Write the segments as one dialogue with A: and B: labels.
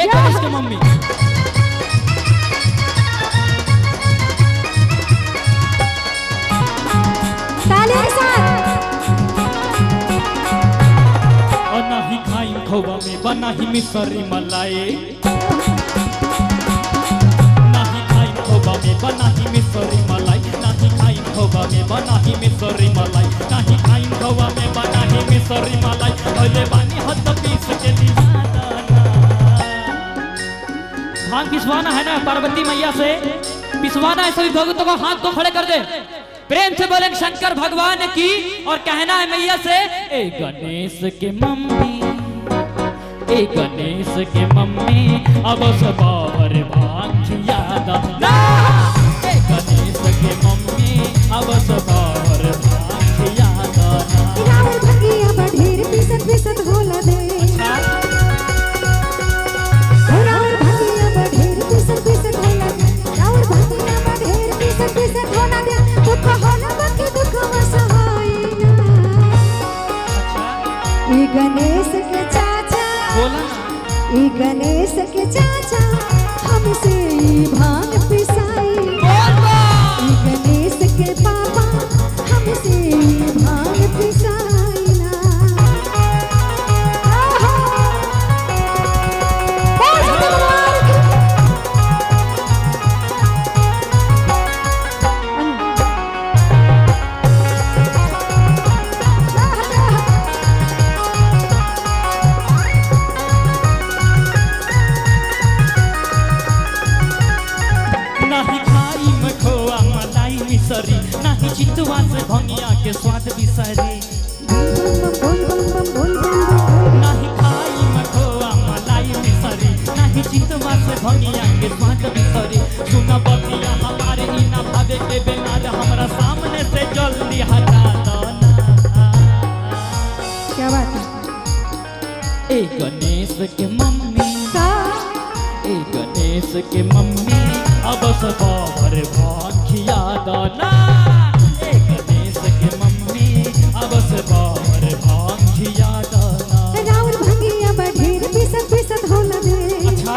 A: एक गणेश की मम्मी।
B: ताली के साथ।
A: और ना ही खाई खोबा में बना ही मिसरी मलाई, ना ही खाई खोबा में बना ही मिसरी मलाई, ना ही खाई खोबा में बना ही मिसरी मलाई, ना ही खाई खोबा में बना ही मिसरी मलाई। ओले बानी हद पीस के लिया भांग पिसवाना है ना पार्वती मैया से, पिसवाना है सभी भक्तों को, हाथ को खड़े कर दे, प्रेम से बोलेंगे शंकर भगवान की। और कहना है मैया से, ए गणेश के मम्मी, ए गणेश के मम्मी, अब सबावर भांगिया दाना। ए गणेश के मम्मी, अब सबावर भांगिया दाना।
B: रावण भंगिया बढ़ेर पिसत पिसत होला दे। रावण भंगिया बढ़ेर पिसत पिसत होला दे। रावण भंगिया बढ़ेर पिसत पिसत होला दे। दुख होला बाकी दुख वसहाइना। ई गणेश के चाचा,
A: बोला
B: ई गणेश के चाचा हमसे ई भांग पिसाई। ई गणेश के पापा हमसे ई भांग पिसाई ना।
A: नाही खाई में खोआ मलाई मिसरी, नाही चितवा से भंगिया के स्वाद बिसरी। नाही खाई में खोआ मलाई मिसरी, नाही चितवा से भंगिया के स्वाद बिसरी। सुन बतिया हमारे ही ना भावे के बिना हमरा सामने से जल्दी हटा दो ना।
B: क्या बात है?
A: ए गणेश के मम्मी,
B: का
A: ए गणेश के मम्मी, अब सबावर भांगिया दाना। ए गणेश के मम्मी, अब सबावर भांगिया दाना।
B: रावण भंगिया बढ़ेर पिसत पिसत होला दे।
A: अच्छा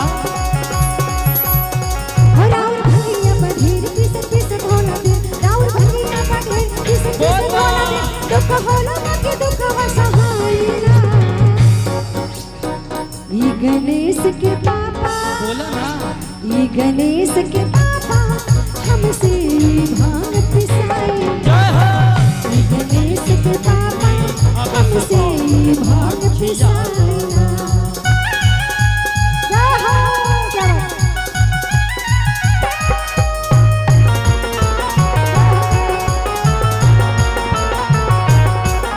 B: रावण भंगिया बढ़ेर पिसत पिसत होला दे। रावण भंगिया बढ़ेर पिसत पिसत होला दे। दुख होला बाकी दुख वसहाइना। ई गणेश के पापा,
A: बोला ना,
B: ई गणेश के पापा हमसे ई भांग पिसाई।
A: जय हो।
B: ई गणेश के पापा हमसे ई भांग पिसाई ना। जय हो, जय हो।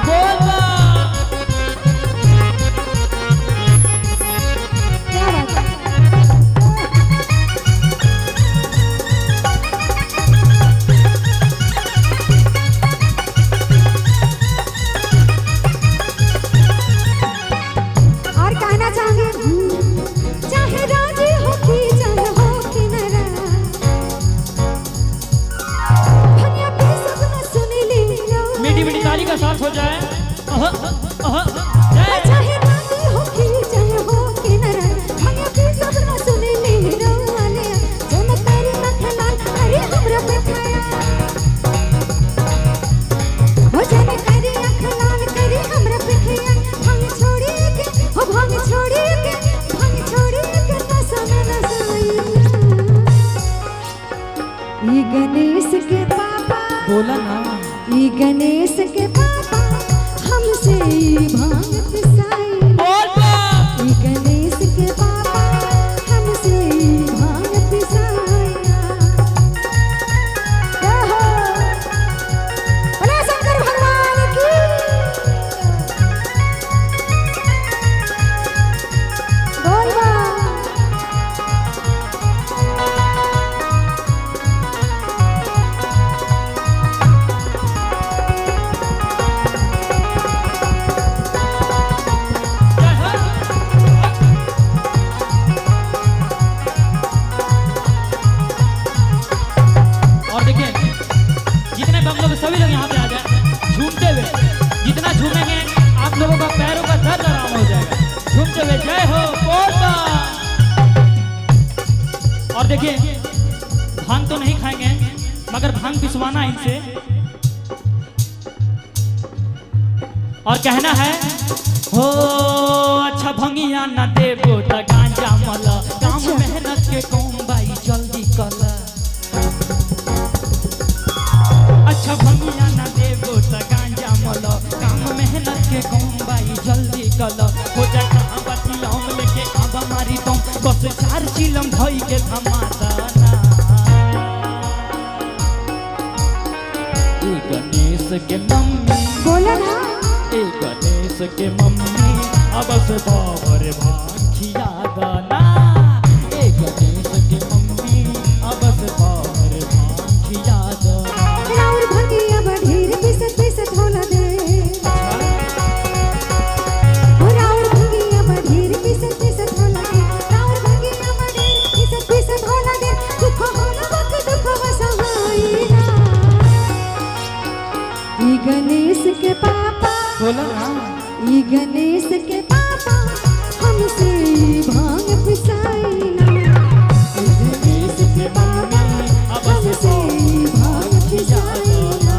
A: बोला
B: क्या बात है?
A: देखिए भांग तो नहीं खाएंगे मगर भांग पिसवाना है इनसे और कहना है हो अच्छा भंगिया न देबो त गांजा मल काम मेहनत के कौन बाई जल्दी कर अच्छा भंगिया न देबो त गांजा मल काम मेहनत के कौन बाई जल्दी कर हो जा कहां बतियम लेके अब मारी तुम बस 4 चिलम धई के धमाता ना ए गणेश के मम्मी
B: बोला ना
A: ए गणेश के मम्मी अब से बाबर भांखिया दाना ए गणेश के मम्मी अब से बाबर भांखिया दाना
B: राउर भंगिया बढ़ेर पिसत होला दे राउर भंगिया बढ़ेर पिसत होला दे राउर भंगिया बढ़ेर पिसत होला दे दुख होला वक्त दुख वसहाई ना ई गणेश के पापा
A: बोला ना
B: ई गणेश के पापा हमसे भांग पिसाई ना ई गणेश के पापा हमसे भांग पिसाई ना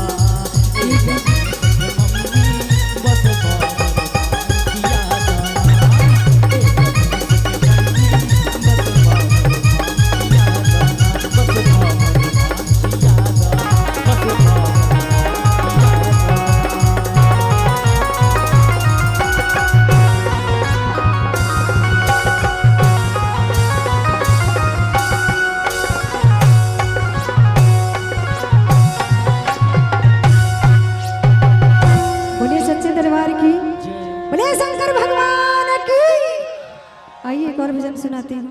B: ई गणेश
A: के मम्मी बस बाबर भांखिया दाना बस बाबर भांखिया दाना बस बाबर
B: बोले सच्चे दरबार की बोले शंकर भगवान की। आइए एक और भजन सुनाते हैं।